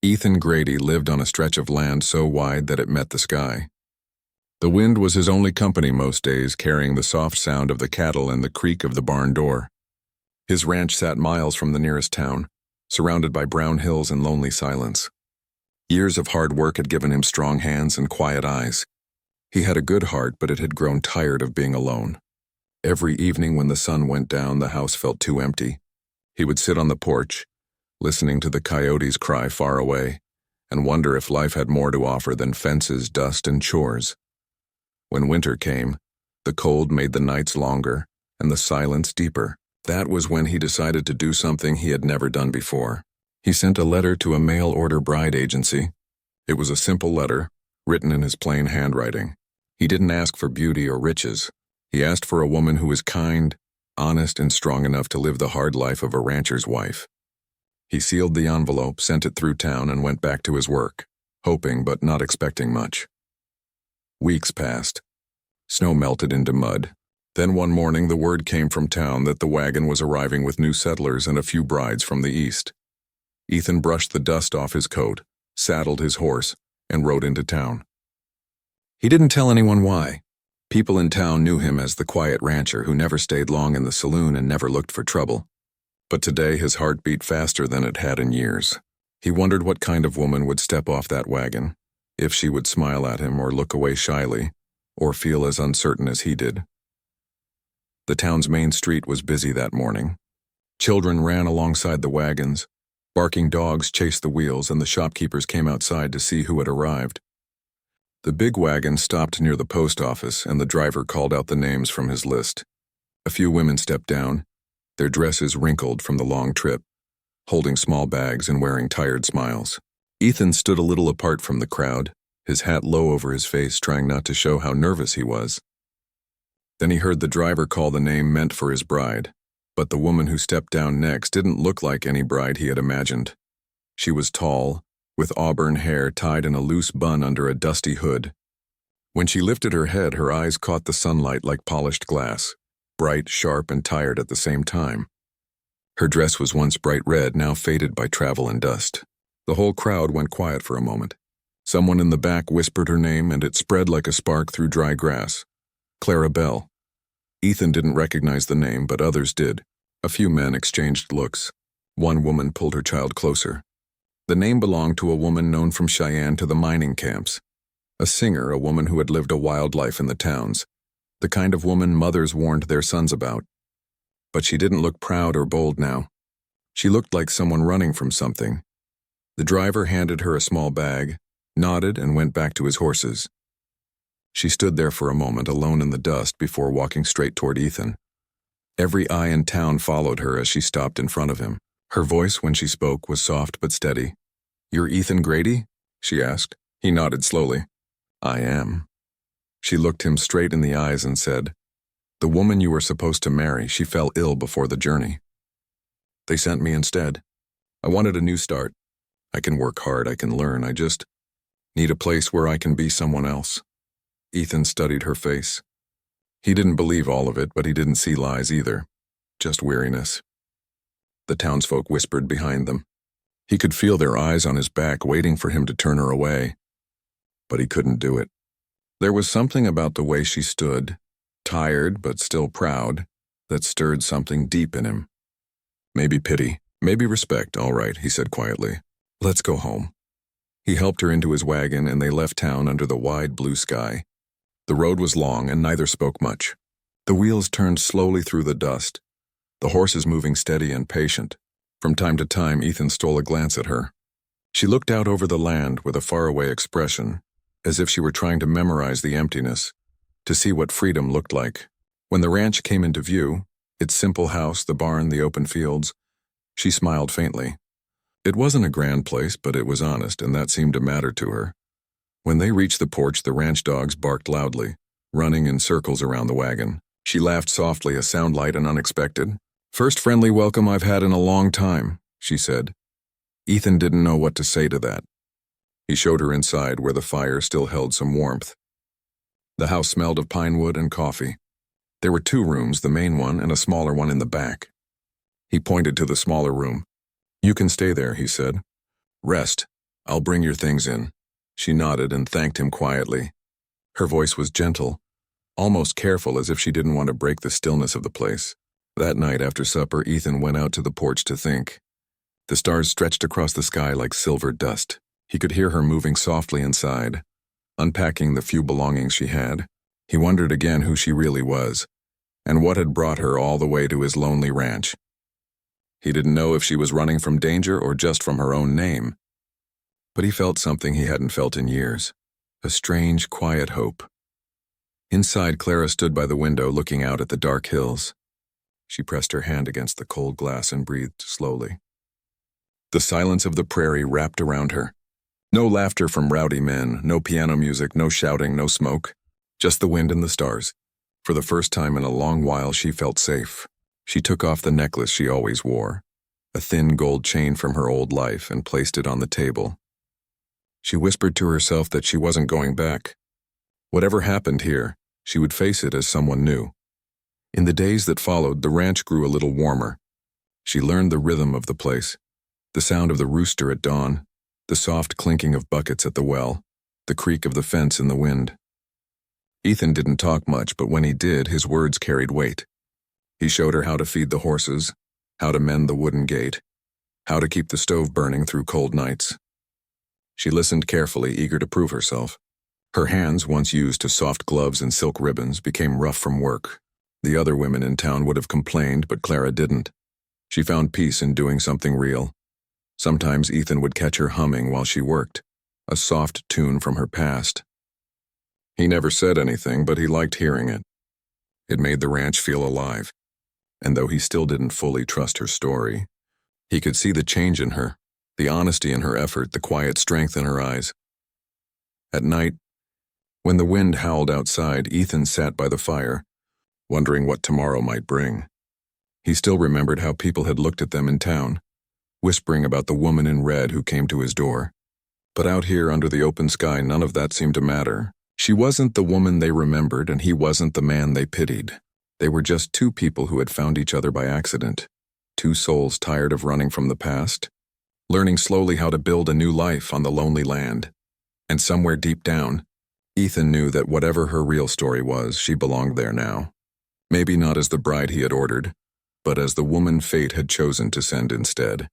Ethan Grady lived on a stretch of land so wide that it met the sky. The wind was his only company most days, carrying the soft sound of the cattle and the creak of the barn door. His ranch sat miles from the nearest town, surrounded by brown hills and lonely silence. Years of hard work had given him strong hands and quiet eyes. He had a good heart, but it had grown tired of being alone. Every evening when the sun went down, the house felt too empty. He would sit on the porch, listening to the coyotes cry far away, and wonder if life had more to offer than fences, dust, and chores. When winter came, the cold made the nights longer and the silence deeper. That was when he decided to do something he had never done before. He sent a letter to a mail-order bride agency. It was a simple letter, written in his plain handwriting. He didn't ask for beauty or riches. He asked for a woman who was kind, honest, and strong enough to live the hard life of a rancher's wife. He sealed the envelope, sent it through town, and went back to his work, hoping but not expecting much. Weeks passed. Snow melted into mud. Then one morning the word came from town that the wagon was arriving with new settlers and a few brides from the east. Ethan brushed the dust off his coat, saddled his horse, and rode into town. He didn't tell anyone why. People in town knew him as the quiet rancher who never stayed long in the saloon and never looked for trouble. But today his heart beat faster than it had in years. He wondered what kind of woman would step off that wagon, if she would smile at him or look away shyly, or feel as uncertain as he did. The town's main street was busy that morning. Children ran alongside the wagons, barking dogs chased the wheels, and the shopkeepers came outside to see who had arrived. The big wagon stopped near the post office, and the driver called out the names from his list. A few women stepped down, their dresses wrinkled from the long trip, holding small bags and wearing tired smiles. Ethan stood a little apart from the crowd, his hat low over his face, trying not to show how nervous he was. Then he heard the driver call the name meant for his bride, but the woman who stepped down next didn't look like any bride he had imagined. She was tall, with auburn hair tied in a loose bun under a dusty hood. When she lifted her head, her eyes caught the sunlight like polished glass, bright, sharp, and tired at the same time. Her dress was once bright red, now faded by travel and dust. The whole crowd went quiet for a moment. Someone in the back whispered her name, and it spread like a spark through dry grass. Clara Bell. Ethan didn't recognize the name, but others did. A few men exchanged looks. One woman pulled her child closer. The name belonged to a woman known from Cheyenne to the mining camps. A singer, a woman who had lived a wild life in the towns. The kind of woman mothers warned their sons about. But she didn't look proud or bold now. She looked like someone running from something. The driver handed her a small bag, nodded, and went back to his horses. She stood there for a moment, alone in the dust, before walking straight toward Ethan. Every eye in town followed her as she stopped in front of him. Her voice, when she spoke, was soft but steady. "You're Ethan Grady?" she asked. He nodded slowly. "I am." She looked him straight in the eyes and said, "The woman you were supposed to marry, she fell ill before the journey. They sent me instead. I wanted a new start. I can work hard, I can learn, I just need a place where I can be someone else." Ethan studied her face. He didn't believe all of it, but he didn't see lies either. Just weariness. The townsfolk whispered behind them. He could feel their eyes on his back, waiting for him to turn her away. But he couldn't do it. There was something about the way she stood, tired but still proud, that stirred something deep in him. Maybe pity, maybe respect, all right, he said quietly. "Let's go home." He helped her into his wagon, and they left town under the wide blue sky. The road was long, and neither spoke much. The wheels turned slowly through the dust, the horses moving steady and patient. From time to time, Ethan stole a glance at her. She looked out over the land with a faraway expression, as if she were trying to memorize the emptiness, to see what freedom looked like. When the ranch came into view, its simple house, the barn, the open fields, she smiled faintly. It wasn't a grand place, but it was honest, and that seemed to matter to her. When they reached the porch, the ranch dogs barked loudly, running in circles around the wagon. She laughed softly, a sound light and unexpected. "First friendly welcome I've had in a long time," she said. Ethan didn't know what to say to that. He showed her inside, where the fire still held some warmth. The house smelled of pine wood and coffee. There were 2 rooms, the main one and a smaller one in the back. He pointed to the smaller room. "You can stay there," he said. "Rest. I'll bring your things in." She nodded and thanked him quietly. Her voice was gentle, almost careful, as if she didn't want to break the stillness of the place. That night after supper, Ethan went out to the porch to think. The stars stretched across the sky like silver dust. He could hear her moving softly inside, unpacking the few belongings she had. He wondered again who she really was, and what had brought her all the way to his lonely ranch. He didn't know if she was running from danger or just from her own name. But he felt something he hadn't felt in years, a strange, quiet hope. Inside, Clara stood by the window looking out at the dark hills. She pressed her hand against the cold glass and breathed slowly. The silence of the prairie wrapped around her. No laughter from rowdy men, no piano music, no shouting, no smoke. Just the wind and the stars. For the first time in a long while, she felt safe. She took off the necklace she always wore, a thin gold chain from her old life, and placed it on the table. She whispered to herself that she wasn't going back. Whatever happened here, she would face it as someone new. In the days that followed, the ranch grew a little warmer. She learned the rhythm of the place, the sound of the rooster at dawn, the soft clinking of buckets at the well, the creak of the fence in the wind. Ethan didn't talk much, but when he did, his words carried weight. He showed her how to feed the horses, how to mend the wooden gate, how to keep the stove burning through cold nights. She listened carefully, eager to prove herself. Her hands, once used to soft gloves and silk ribbons, became rough from work. The other women in town would have complained, but Clara didn't. She found peace in doing something real. Sometimes Ethan would catch her humming while she worked, a soft tune from her past. He never said anything, but he liked hearing it. It made the ranch feel alive. And though he still didn't fully trust her story, he could see the change in her, the honesty in her effort, the quiet strength in her eyes. At night, when the wind howled outside, Ethan sat by the fire, wondering what tomorrow might bring. He still remembered how people had looked at them in town, whispering about the woman in red who came to his door. But out here under the open sky, none of that seemed to matter. She wasn't the woman they remembered, and he wasn't the man they pitied. They were just two people who had found each other by accident, two souls tired of running from the past, learning slowly how to build a new life on the lonely land. And somewhere deep down, Ethan knew that whatever her real story was, she belonged there now. Maybe not as the bride he had ordered, but as the woman fate had chosen to send instead.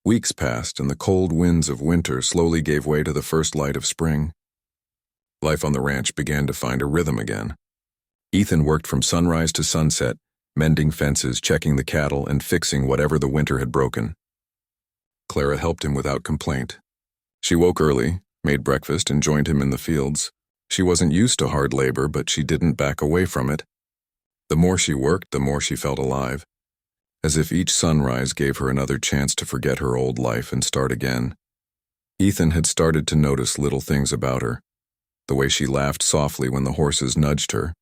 Weeks passed, and the cold winds of winter slowly gave way to the first light of spring. Life on the ranch began to find a rhythm again. Ethan worked from sunrise to sunset, mending fences, checking the cattle, and fixing whatever the winter had broken. Clara helped him without complaint. She woke early, made breakfast, and joined him in the fields. She wasn't used to hard labor, but she didn't back away from it. The more she worked, the more she felt alive, as if each sunrise gave her another chance to forget her old life and start again. Ethan had started to notice little things about her, the way she laughed softly when the horses nudged her,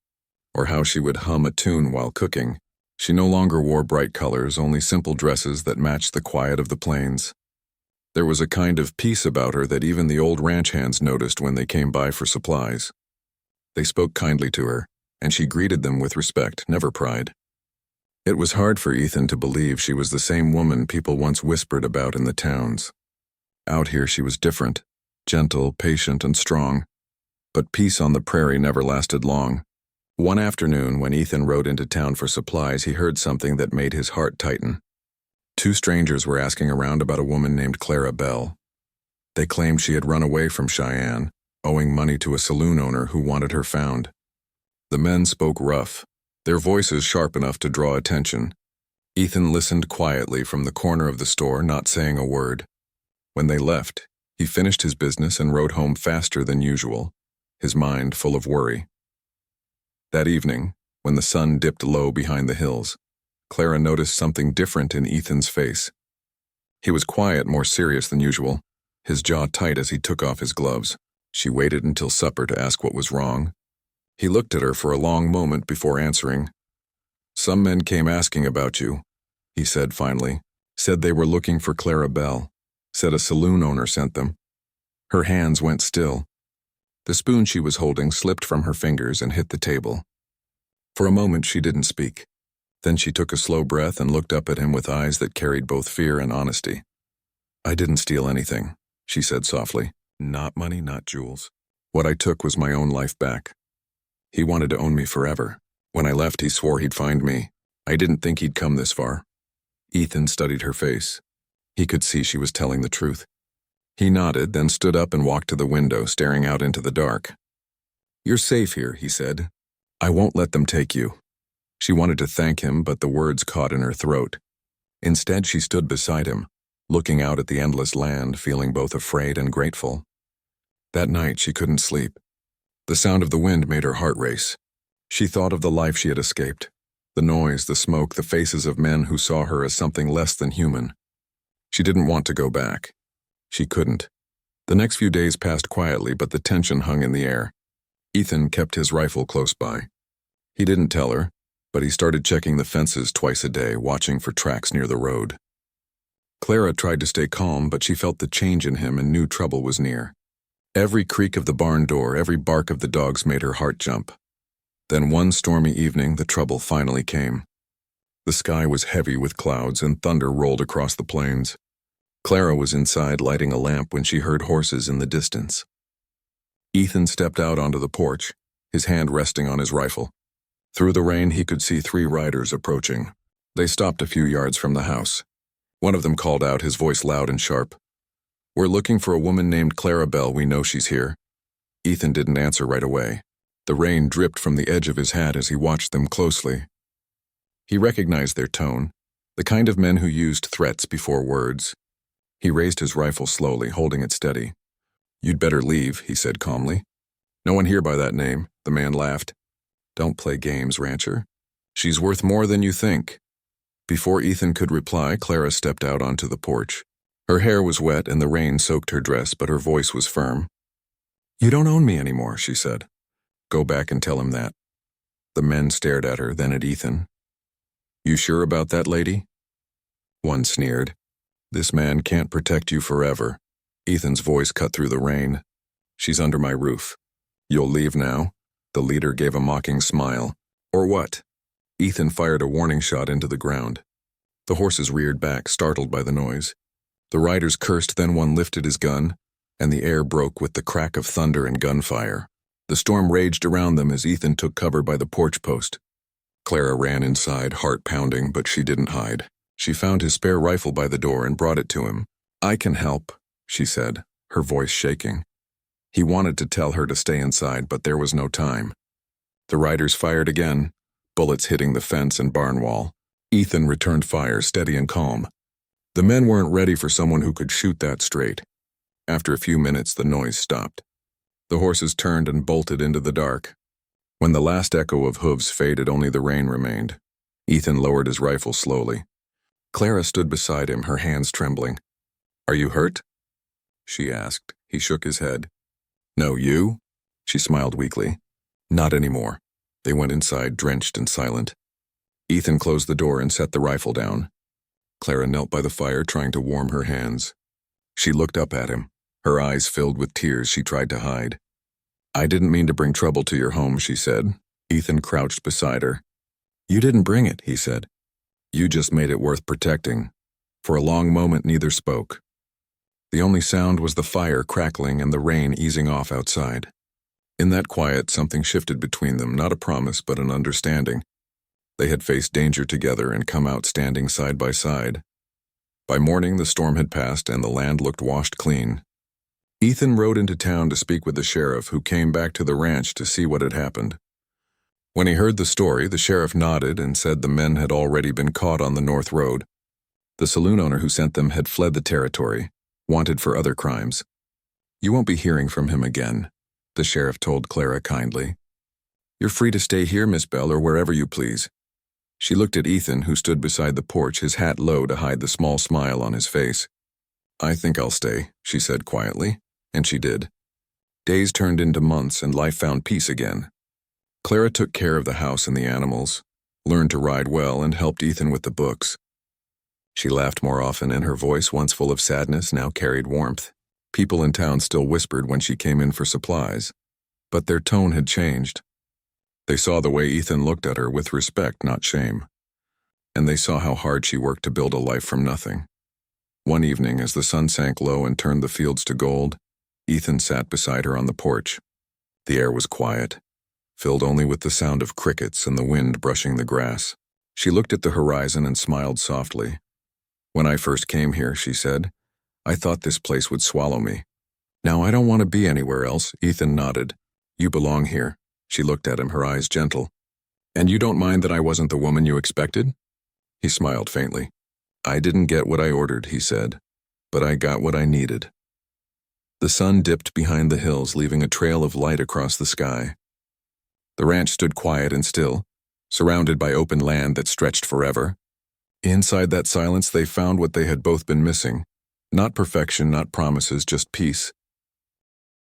or how she would hum a tune while cooking. She no longer wore bright colors, only simple dresses that matched the quiet of the plains. There was a kind of peace about her that even the old ranch hands noticed when they came by for supplies. They spoke kindly to her, and she greeted them with respect, never pride. It was hard for Ethan to believe she was the same woman people once whispered about in the towns. Out here she was different, gentle, patient, and strong. But peace on the prairie never lasted long. One afternoon, when Ethan rode into town for supplies, he heard something that made his heart tighten. Two strangers were asking around about a woman named Clara Bell. They claimed she had run away from Cheyenne, owing money to a saloon owner who wanted her found. The men spoke rough, their voices sharp enough to draw attention. Ethan listened quietly from the corner of the store, not saying a word. When they left, he finished his business and rode home faster than usual, his mind full of worry. That evening, when the sun dipped low behind the hills, Clara noticed something different in Ethan's face. He was quiet, more serious than usual, his jaw tight as he took off his gloves. She waited until supper to ask what was wrong. He looked at her for a long moment before answering. "Some men came asking about you," he said finally. "Said they were looking for Clara Bell. Said a saloon owner sent them." Her hands went still. The spoon she was holding slipped from her fingers and hit the table. For a moment she didn't speak. Then she took a slow breath and looked up at him with eyes that carried both fear and honesty. "I didn't steal anything," she said softly. Not money, not jewels. What I took was my own life back. He wanted to own me forever. When I left, he swore he'd find me. I didn't think he'd come this far. Ethan studied her face. He could see she was telling the truth. He nodded, then stood up and walked to the window, staring out into the dark. You're safe here, he said. I won't let them take you. She wanted to thank him, but the words caught in her throat. Instead, she stood beside him, looking out at the endless land, feeling both afraid and grateful. That night, she couldn't sleep. The sound of the wind made her heart race. She thought of the life she had escaped. The noise, the smoke, the faces of men who saw her as something less than human. She didn't want to go back. She couldn't. The next few days passed quietly, but the tension hung in the air. Ethan kept his rifle close by. He didn't tell her, but he started checking the fences twice a day, watching for tracks near the road. Clara tried to stay calm, but she felt the change in him and knew trouble was near. Every creak of the barn door, every bark of the dogs made her heart jump. Then one stormy evening, the trouble finally came. The sky was heavy with clouds and thunder rolled across the plains. Clara was inside lighting a lamp when she heard horses in the distance. Ethan stepped out onto the porch, his hand resting on his rifle. Through the rain, he could see 3 riders approaching. They stopped a few yards from the house. One of them called out, his voice loud and sharp. We're looking for a woman named Clara Bell. We know she's here. Ethan didn't answer right away. The rain dripped from the edge of his hat as he watched them closely. He recognized their tone, the kind of men who used threats before words. He raised his rifle slowly, holding it steady. You'd better leave, he said calmly. No one here by that name, the man laughed. Don't play games, rancher. She's worth more than you think. Before Ethan could reply, Clara stepped out onto the porch. Her hair was wet and the rain soaked her dress, but her voice was firm. You don't own me anymore, she said. Go back and tell him that. The men stared at her, then at Ethan. You sure about that, lady? One sneered. This man can't protect you forever. Ethan's voice cut through the rain. She's under my roof. You'll leave now? The leader gave a mocking smile. Or what? Ethan fired a warning shot into the ground. The horses reared back, startled by the noise. The riders cursed, then one lifted his gun, and the air broke with the crack of thunder and gunfire. The storm raged around them as Ethan took cover by the porch post. Clara ran inside, heart pounding, but she didn't hide. She found his spare rifle by the door and brought it to him. I can help, she said, her voice shaking. He wanted to tell her to stay inside, but there was no time. The riders fired again, bullets hitting the fence and barn wall. Ethan returned fire, steady and calm. The men weren't ready for someone who could shoot that straight. After a few minutes, the noise stopped. The horses turned and bolted into the dark. When the last echo of hooves faded, only the rain remained. Ethan lowered his rifle slowly. Clara stood beside him, her hands trembling. Are you hurt? She asked. He shook his head. No, you? She smiled weakly. Not anymore. They went inside, drenched and silent. Ethan closed the door and set the rifle down. Clara knelt by the fire, trying to warm her hands. She looked up at him, her eyes filled with tears she tried to hide. I didn't mean to bring trouble to your home, she said. Ethan crouched beside her. You didn't bring it, he said. You just made it worth protecting. For a long moment, neither spoke. The only sound was the fire crackling and the rain easing off outside. In that quiet, something shifted between them, not a promise, but an understanding. They had faced danger together and come out standing side by side. By morning, the storm had passed and the land looked washed clean. Ethan rode into town to speak with the sheriff, who came back to the ranch to see what had happened. When he heard the story, the sheriff nodded and said the men had already been caught on the North Road. The saloon owner who sent them had fled the territory, wanted for other crimes. You won't be hearing from him again, the sheriff told Clara kindly. You're free to stay here, Miss Bell, or wherever you please. She looked at Ethan, who stood beside the porch, his hat low to hide the small smile on his face. I think I'll stay, she said quietly, and she did. Days turned into months and life found peace again. Clara took care of the house and the animals, learned to ride well, and helped Ethan with the books. She laughed more often, and her voice, once full of sadness, now carried warmth. People in town still whispered when she came in for supplies, but their tone had changed. They saw the way Ethan looked at her with respect, not shame. And they saw how hard she worked to build a life from nothing. One evening, as the sun sank low and turned the fields to gold, Ethan sat beside her on the porch. The air was quiet, filled only with the sound of crickets and the wind brushing the grass. She looked at the horizon and smiled softly. "When I first came here," she said, "I thought this place would swallow me. Now I don't want to be anywhere else." Ethan nodded. "You belong here." She looked at him, her eyes gentle. "And you don't mind that I wasn't the woman you expected?" He smiled faintly. "I didn't get what I ordered," he said, "but I got what I needed." The sun dipped behind the hills, leaving a trail of light across the sky. The ranch stood quiet and still, surrounded by open land that stretched forever. Inside that silence, they found what they had both been missing. Not perfection, not promises, just peace.